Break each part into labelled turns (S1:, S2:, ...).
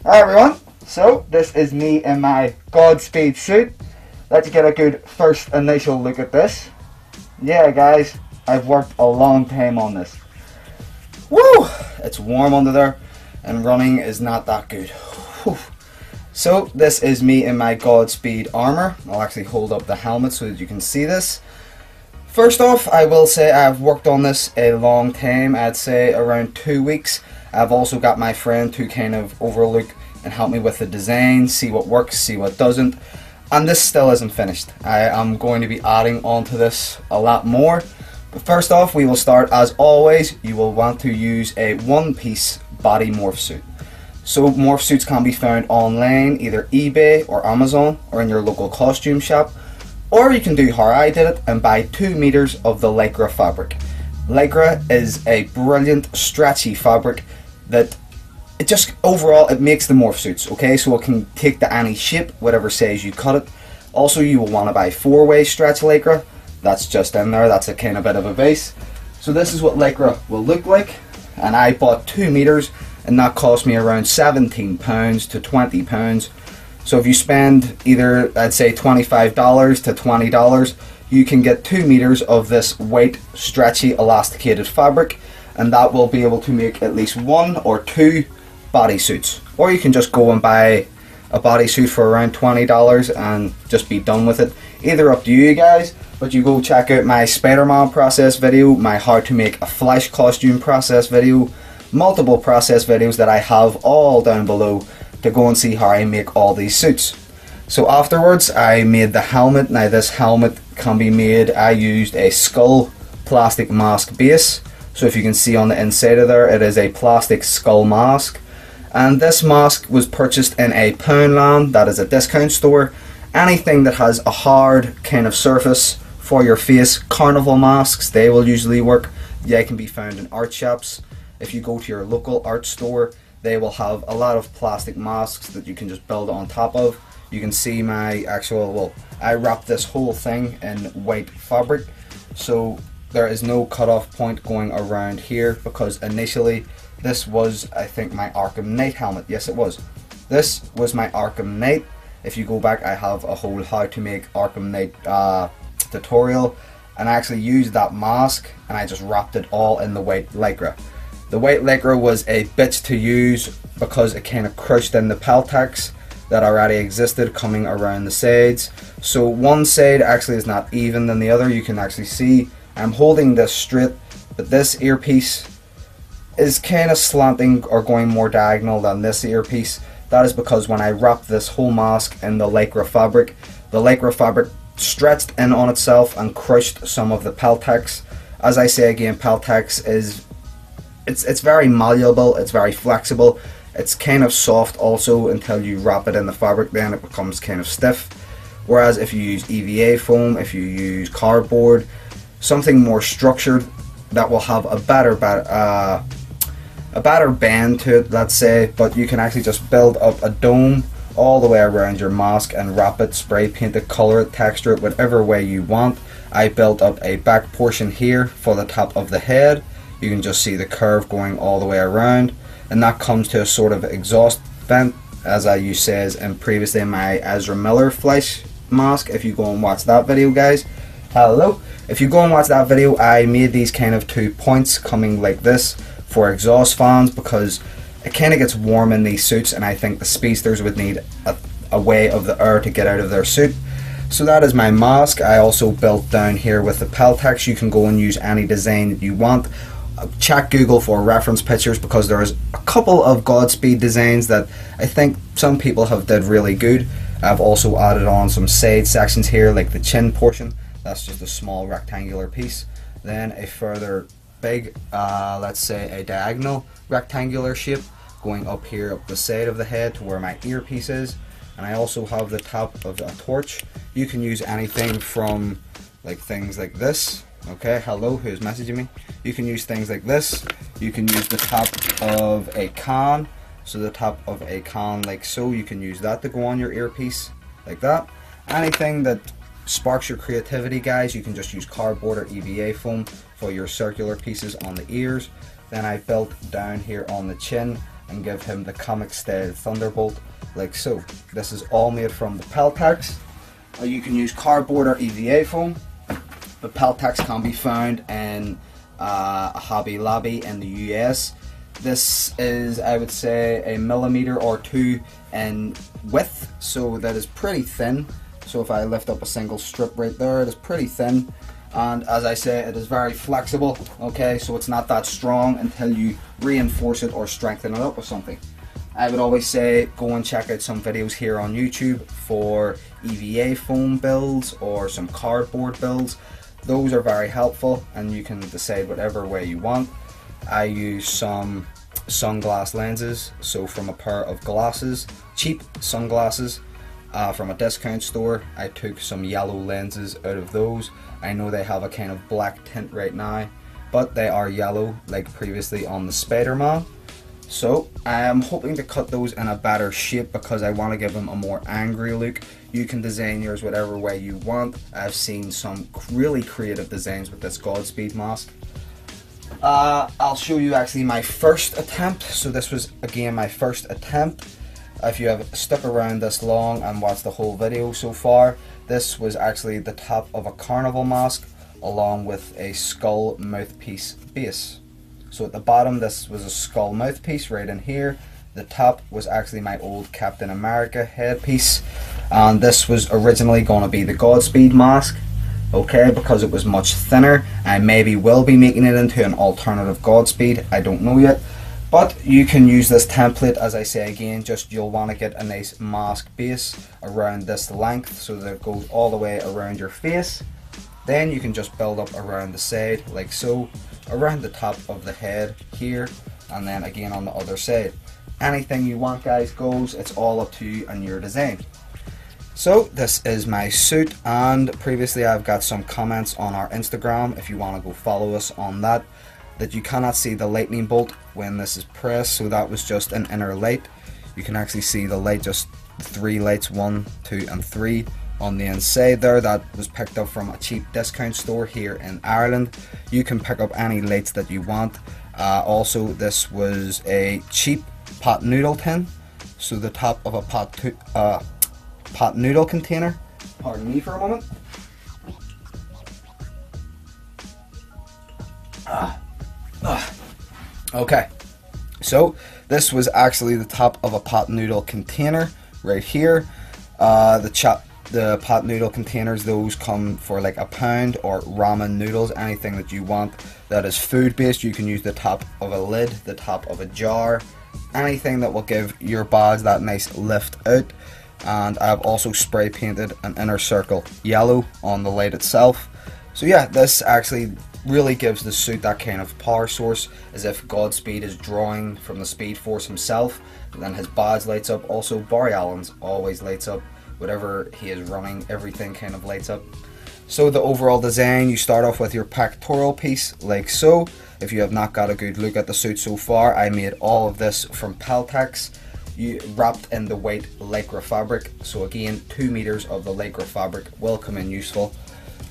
S1: Hi everyone, so this is me in my Godspeed suit. Let's get a good first initial look at this. Yeah guys, I've worked a long time on this. Woo! It's warm under there and running is not that good. Whew. So this is me in my Godspeed armor. I'll actually hold up the helmet so that you can see this. First off, I will say I've worked on this a long time, I'd say around 2 weeks. I've also got my friend to kind of overlook and help me with the design, see what works, see what doesn't. And this still isn't finished. I am going to be adding onto this a lot more. But first off, we will start as always. You will want to use a one-piece body morph suit. So morph suits can be found online, either eBay or Amazon or in your local costume shop. Or you can do how I did it and buy 2 meters of the Lycra fabric. Lycra is a brilliant stretchy fabric that it just overall it makes the morph suits, okay? So it can take to any shape, whatever size you cut it. Also you will want to buy 4-way stretch Lycra. That's just in there, that's a kind of bit of a base. So this is what Lycra will look like, and I bought 2 meters and that cost me around £17 to £20. So if you spend either, I'd say $25 to $20, you can get 2 meters of this white, stretchy, elasticated fabric, and that will be able to make at least 1 or 2 bodysuits. Or you can just go and buy a bodysuit for around $20 and just be done with it. Either up to you guys, but you go check out my Spider-Man process video, my how to make a Flash costume process video, multiple process videos that I have all down below to go and see how I make all these suits. So afterwards I made the helmet. Now this helmet can be made, I used a skull plastic mask base. So if you can see on the inside of there, it is a plastic skull mask. And this mask was purchased in a Poundland, that is a discount store. Anything that has a hard kind of surface for your face, carnival masks, they will usually work. They can be found in art shops. If you go to your local art store, they will have a lot of plastic masks that you can just build on top of. You can see my actual, well, I wrapped this whole thing in white fabric, so there is no cutoff point going around here, because initially this was, I think, my Arkham Knight helmet. Yes, it was. This was my Arkham Knight. If you go back, I have a whole how to make Arkham Knight tutorial, and I actually used that mask and I just wrapped it all in the white Lycra. The white Lycra was a bitch to use because it kind of crushed in the Peltex that already existed coming around the sides. So one side actually is not even than the other. You can actually see I'm holding this straight, but this earpiece is kind of slanting or going more diagonal than this earpiece. That is because when I wrapped this whole mask in the Lycra fabric stretched in on itself and crushed some of the Peltex. As I say again, Peltex is it's very malleable, it's very flexible, it's kind of soft also until you wrap it in the fabric, then it becomes kind of stiff. Whereas if you use EVA foam, if you use cardboard, something more structured that will have a better bend to it, let's say, but you can actually just build up a dome all the way around your mask and wrap it, spray paint it, color it, texture it, whatever way you want. I built up a back portion here for the top of the head. You can just see the curve going all the way around, and that comes to a sort of exhaust vent, as I used says in previously my Ezra Miller Flash mask. If you go and watch that video, guys, hello. If you go and watch that video, I made these kind of 2 points coming like this for exhaust fans, because it kind of gets warm in these suits, and I think the speedsters would need a way of the air to get out of their suit. So that is my mask. I also built down here with the Peltex. You can go and use any design that you want. Check Google for reference pictures, because there's a couple of Godspeed designs that I think some people have did really good. I've also added on some side sections here, like the chin portion. That's just a small rectangular piece. Then a further big, let's say a diagonal rectangular shape going up here up the side of the head to where my earpiece is. And I also have the top of a torch. You can use anything from like things like this. Okay, hello, who's messaging me? You can use things like this. You can use the top of a can. So the top of a can like so, you can use that to go on your earpiece like that. Anything that sparks your creativity, guys, you can just use cardboard or EVA foam for your circular pieces on the ears. Then I built down here on the chin and give him the comic style thunderbolt like so. This is all made from the Peltex. You can use cardboard or EVA foam. The Peltex can be found in a Hobby Lobby in the US. This is, I would say, a millimeter or two in width, so that is pretty thin. So if I lift up a single strip right there, it is pretty thin. And as I say, it is very flexible, okay, so it's not that strong until you reinforce it or strengthen it up with something. I would always say go and check out some videos here on YouTube for EVA foam builds or some cardboard builds. Those are very helpful and you can decide whatever way you want. I use some sunglass lenses, so from a pair of glasses, cheap sunglasses from a discount store, I took some yellow lenses out of those. I know they have a kind of black tint right now, but they are yellow like previously on the Spider-Man. So I am hoping to cut those in a better shape because I want to give them a more angry look. You can design yours whatever way you want. I've seen some really creative designs with this Godspeed mask. I'll show you actually my first attempt. So this was again my first attempt. If you have stuck around this long and watched the whole video so far, this was actually the top of a carnival mask along with a skull mouthpiece base. So at the bottom this was a skull mouthpiece right in here. The top was actually my old Captain America headpiece, and this was originally going to be the Godspeed mask, okay, because it was much thinner. I maybe will be making it into an alternative Godspeed, I don't know yet. But you can use this template, as I say again, just you'll want to get a nice mask base around this length so that it goes all the way around your face. Then you can just build up around the side like so, around the top of the head here, and then again on the other side. Anything you want guys goes, it's all up to you and your design. So this is my suit, and previously I've got some comments on our Instagram if you want to go follow us on that you cannot see the lightning bolt when this is pressed, so that was just an inner light. You can actually see the light, just 3 lights, 1, 2 and 3 on the inside there. That was picked up from a cheap discount store here in Ireland. You can pick up any lights that you want. Also this was a cheap pot noodle tin, so the top of a pot noodle container. Pardon me for a moment. Okay, so this was actually the top of a pot noodle container right here. The pot noodle containers, those come for like £1, or ramen noodles, anything that you want that is food based. You can use the top of a lid, the top of a jar, anything that will give your badge that nice lift out. And I've also spray painted an inner circle yellow on the light itself. So yeah, this actually really gives the suit that kind of power source, as if Godspeed is drawing from the Speed Force himself. And then his badge lights up. Also Barry Allen's always lights up. Whatever he is running, everything kind of lights up. So the overall design, you start off with your pectoral piece like so. If you have not got a good look at the suit so far, I made all of this from Peltex, wrapped in the white lycra fabric. So again, 2 meters of the lycra fabric will come in useful.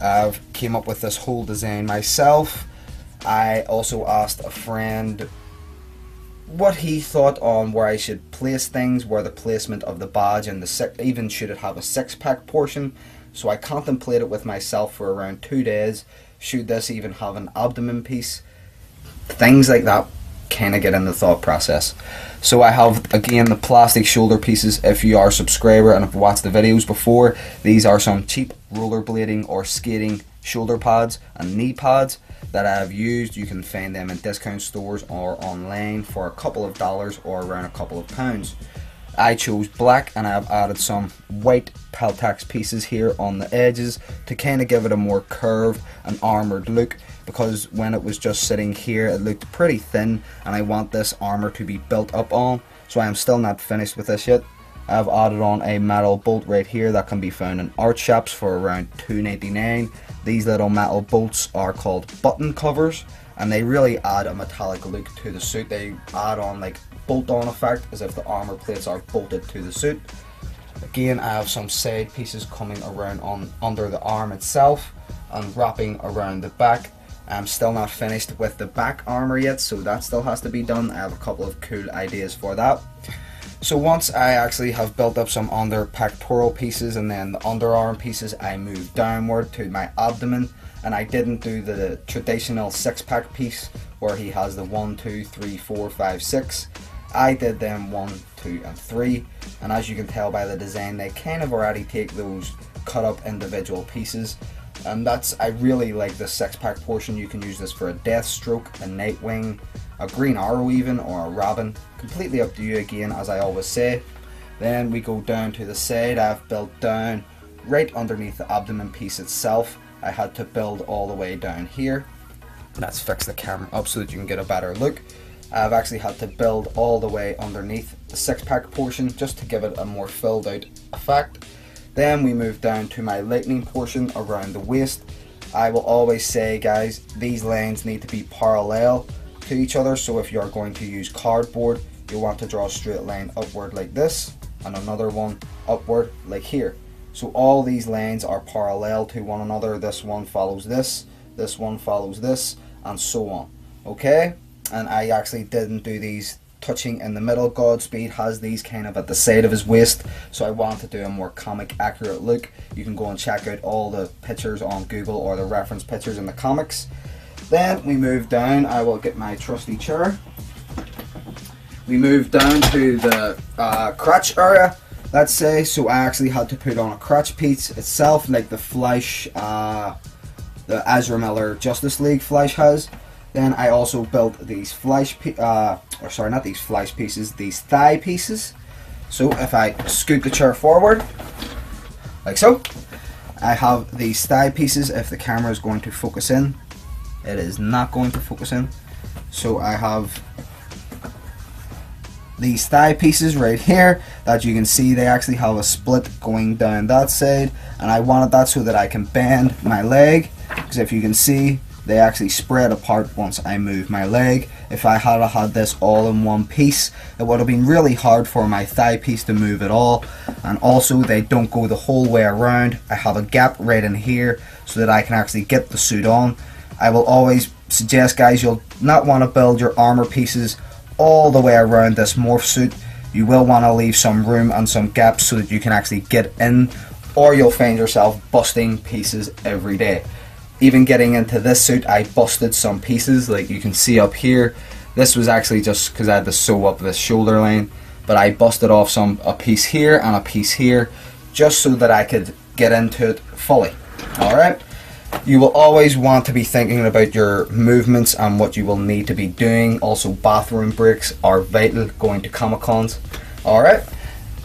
S1: I've came up with this whole design myself. I also asked a friend what he thought on where I should place things, where the placement of the badge and even should it have a 6-pack portion. So I contemplated with myself for around 2 days. Should this even have an abdomen piece? Things like that kind of get in the thought process. So I have again the plastic shoulder pieces. If you are a subscriber and have watched the videos before, these are some cheap rollerblading or skating shoulder pads and knee pads that I have used. You can find them in discount stores or online for a couple of dollars or around a couple of pounds. I chose black, and I have added some white Peltex pieces here on the edges to kind of give it a more curved and armoured look, because when it was just sitting here it looked pretty thin, and I want this armour to be built up on. So I am still not finished with this yet. I've added on a metal bolt right here that can be found in art shops for around $2.99. These little metal bolts are called button covers, and they really add a metallic look to the suit. They add on like bolt-on effect, as if the armor plates are bolted to the suit. Again, I have some side pieces coming around on under the arm itself and wrapping around the back.
S2: I'm still not finished with the back armor yet, so that still has to be done. I have a couple of cool ideas for that. So once I actually have built up some under pectoral pieces and then the underarm pieces, I moved downward to my abdomen, and I didn't do the traditional six-pack piece where he has the 1, 2, 3, 4, 5, 6. I did them 1, 2 and 3, and as you can tell by the design, they kind of already take those cut up individual pieces, and I really like the six-pack portion. You can use this for a Deathstroke, a Nightwing, a Green Arrow even, or a Robin. Completely up to you again, as I always say. Then we go down to the side. I've built down right underneath the abdomen piece itself. I had to build all the way down here. Let's fix the camera up so that you can get a better look. I've actually had to build all the way underneath the six-pack portion just to give it a more filled out effect. Then we move down to my lightning portion around the waist. I will always say, guys, these lines need to be parallel to each other, so if you're going to use cardboard, you want to draw a straight line upward like this and another one upward like here. So all these lines are parallel to one another. This one follows this one follows this, and so on. Okay, and I actually didn't do these touching in the middle. Godspeed has these kind of at the side of his waist, so I want to do a more comic accurate look. You can go and check out all the pictures on Google or the reference pictures in the comics. Then we move down. I will get my trusty chair. We move down to the crotch area, let's say. So I actually had to put on a crotch piece itself, like the Flash, the Ezra Miller Justice League Flash has. Then I also built these these thigh pieces. So if I scoot the chair forward, like so, I have these thigh pieces. If the camera is going to focus in, it is not going to focus in. So I have these thigh pieces right here that you can see they actually have a split going down that side, and I wanted that so that I can bend my leg, because if you can see, they actually spread apart once I move my leg. If I had had this all in one piece, it would have been really hard for my thigh piece to move at all. And also they don't go the whole way around. I have a gap right in here so that I can actually get the suit on. I will always suggest, guys, you'll not want to build your armor pieces all the way around this morph suit. You will want to leave some room and some gaps so that you can actually get in, or you'll find yourself busting pieces every day. Even getting into this suit, I busted some pieces, like you can see up here. This was actually just because I had to sew up this shoulder line, but I busted off a piece here and a piece here, just so that I could get into it fully. Alright? You will always want to be thinking about your movements and what you will need to be doing. Also, bathroom breaks are vital going to Comic-Cons. Alright?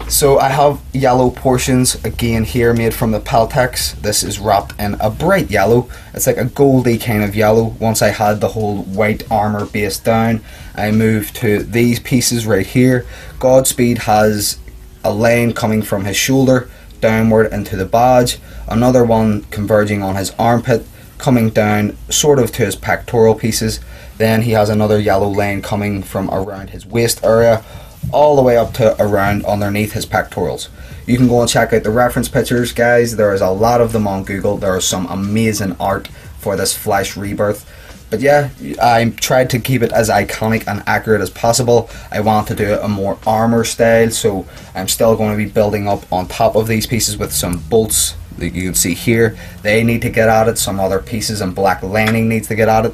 S2: So I have yellow portions again here made from the Peltex. This is wrapped in a bright yellow. It's like a goldy kind of yellow. Once I had the whole white armor base down, I moved to these pieces right here. Godspeed has a line coming from his shoulder downward into the badge, another one converging on his armpit, coming down sort of to his pectoral pieces. Then he has another yellow line coming from around his waist area, all the way up to around underneath his pectorals. You can go and check out the reference pictures, guys. There is a lot of them on Google. There is some amazing art for this Flash Rebirth. But yeah, I tried to keep it as iconic and accurate as possible. I want to do a more armor style, so I'm still going to be building up on top of these pieces with some bolts that you can see here. They need to get at it. Some other pieces and black lining needs to get at it.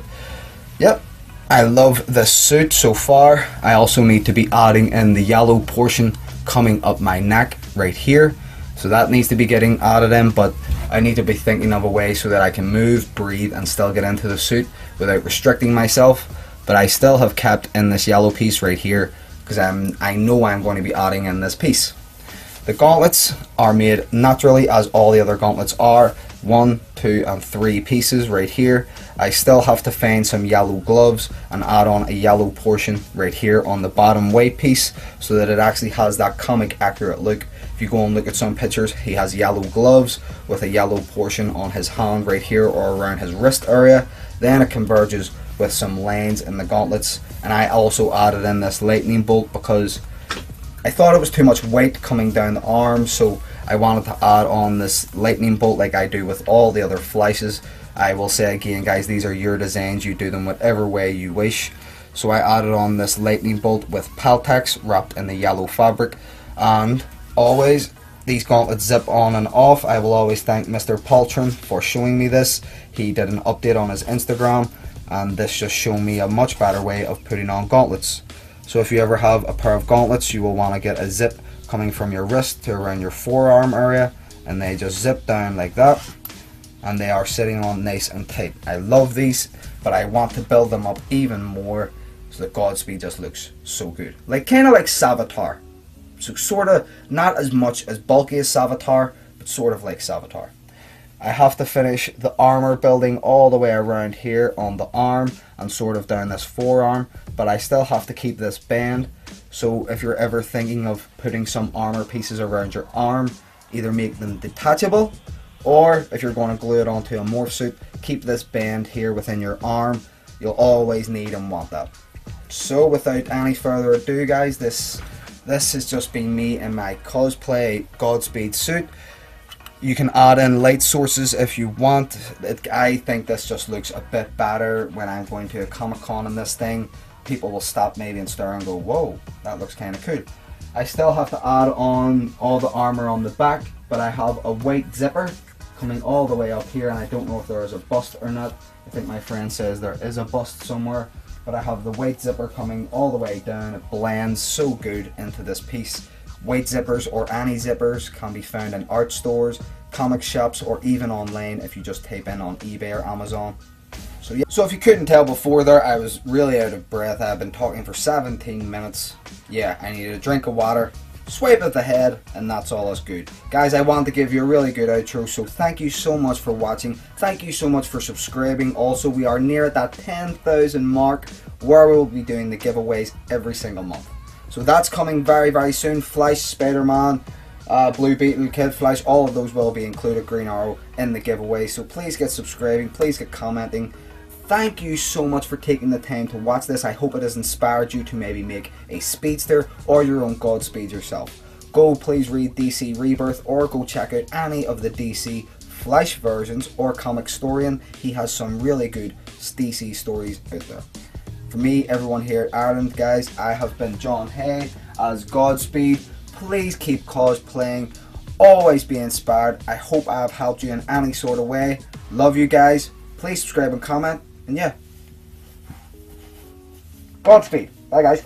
S2: Yep. I love this suit so far. I also need to be adding in the yellow portion coming up my neck right here. So that needs to be getting added in, but I need to be thinking of a way so that I can move, breathe, and still get into the suit without restricting myself. But I still have kept in this yellow piece right here because I know I'm going to be adding in this piece. The gauntlets are made naturally as all the other gauntlets are. 1, 2 and 3 pieces right here. I still have to find some yellow gloves and add on a yellow portion right here on the bottom white piece so that it actually has that comic accurate look. If you go and look at some pictures, he has yellow gloves with a yellow portion on his hand right here or around his wrist area. Then it converges with some lines in the gauntlets, and I also added in this lightning bolt because I thought it was too much weight coming down the arm, so I wanted to add on this lightning bolt like I do with all the other flashes I will say again, guys, these are your designs. You do them whatever way you wish. So I added on this lightning bolt with Paltex wrapped in the yellow fabric, and always these gauntlets zip on and off. I will always thank Mr. Paltron for showing me this. He did an update on his Instagram, and this just showed me a much better way of putting on gauntlets. So if you ever have a pair of gauntlets, you will want to get a zip coming from your wrist to around your forearm area, and they just zip down like that, and they are sitting on nice and tight. I love these, but I want to build them up even more so that Godspeed just looks so good. Like kind of like Savitar. So sort of not as much as bulky as Savitar, but sort of like Savitar. I have to finish the armor building all the way around here on the arm and sort of down this forearm, but I still have to keep this band. So if you're ever thinking of putting some armor pieces around your arm, either make them detachable, or if you're going to glue it onto a morph suit, keep this band here within your arm. You'll always need and want that. So without any further ado, guys, this has just been me in my cosplay Godspeed suit. You can add in light sources if you want. I think this just looks a bit better when I'm going to a Comic-Con in this thing. People will stop maybe and stare and go, whoa, that looks kind of cool. I still have to add on all the armor on the back, but I have a white zipper coming all the way up here, and I don't know if there is a bust or not. I think my friend says there is a bust somewhere, but I have the white zipper coming all the way down. It blends so good into this piece. White zippers or any zippers can be found in art stores, comic shops, or even online if you just type in on eBay or Amazon. So yeah. So if you couldn't tell before there, I was really out of breath. I've been talking for 17 minutes. Yeah, I needed a drink of water, swipe at the head, and that's all is good. Guys, I want to give you a really good outro, so thank you so much for watching. Thank you so much for subscribing. Also, we are near at that 10,000 mark where we will be doing the giveaways every single month. So that's coming very, very soon. Flash, Spider-Man, Blue Beetle, Kid Flash, all of those will be included, Green Arrow, in the giveaway. So please get subscribing, please get commenting. Thank you so much for taking the time to watch this. I hope it has inspired you to maybe make a speedster or your own Godspeed yourself. Go please read DC Rebirth, or go check out any of the DC Flash versions or Comic Storian. He has some really good DC stories out there. For me, everyone here at Ireland, guys, I have been John Hay as Godspeed. Please keep cosplaying. Always be inspired. I hope I have helped you in any sort of way. Love you guys. Please subscribe and comment. And yeah. Godspeed. Bye guys.